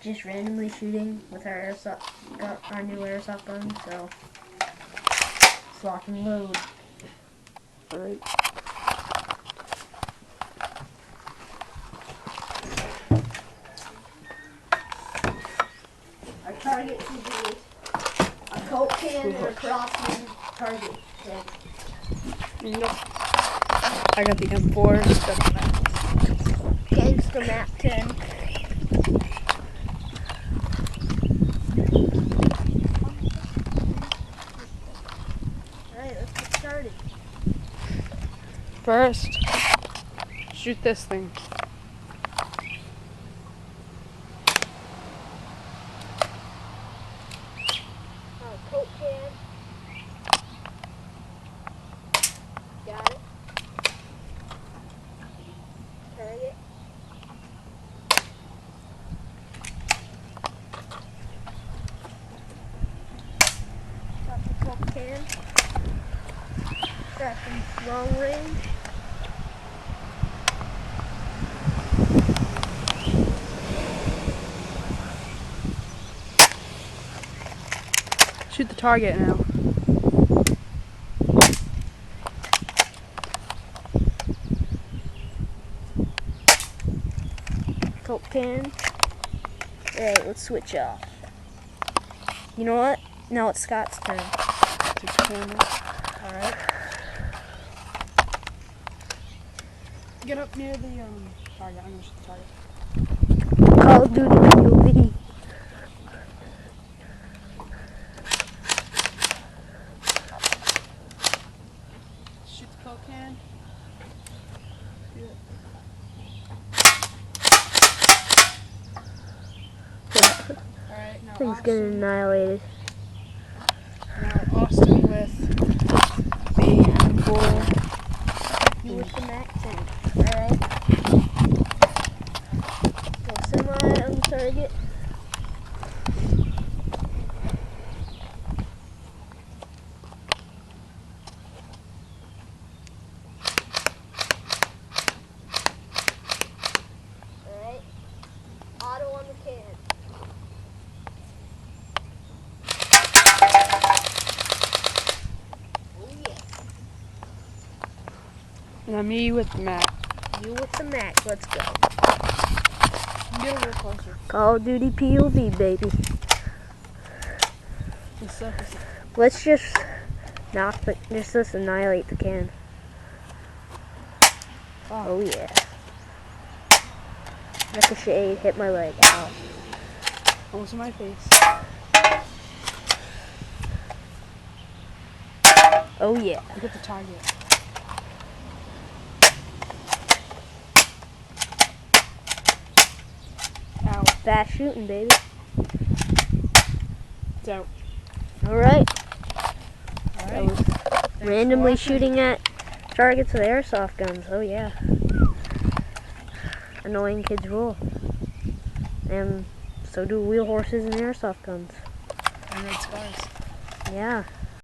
just randomly shooting with our our new airsoft gun, so let's lock and load. Alright. Our target should be a Coke can and a crossing target. Nope. I got the M4 instead of that. Gangster map 10. Alright, let's get started. First, shoot this thing. Coke can. Got it. Target. Got the Coke can. Got some long range. Shoot the target now. Coke can. Alright, let's switch off. You know what? Now it's Scott's turn. Take the camera. Alright. Get up near the target. I'm gonna shoot the target. Call of Duty POV. Shoot the Coke can. Alright, now Thing's getting Austin. annihilated. Now Austin with the M4. You with the Mac 10. Alright. Go semi on the target. Alright. Auto on the can. Oh yeah. Now me with the Mac. You with the Mac. Let's go. Get a little closer. Call of Duty POV, baby. This stuff is Let's just let's annihilate the can. Oh yeah. Ricochet hit my leg. Ow. almost in my face. Oh yeah. Look at the target. Ow. Fast shooting, baby. It's out. Alright. Alright. Randomly shooting at targets with airsoft guns. Oh yeah. Annoying kids rule. And so do wheel horses and airsoft guns. And red scars. Yeah.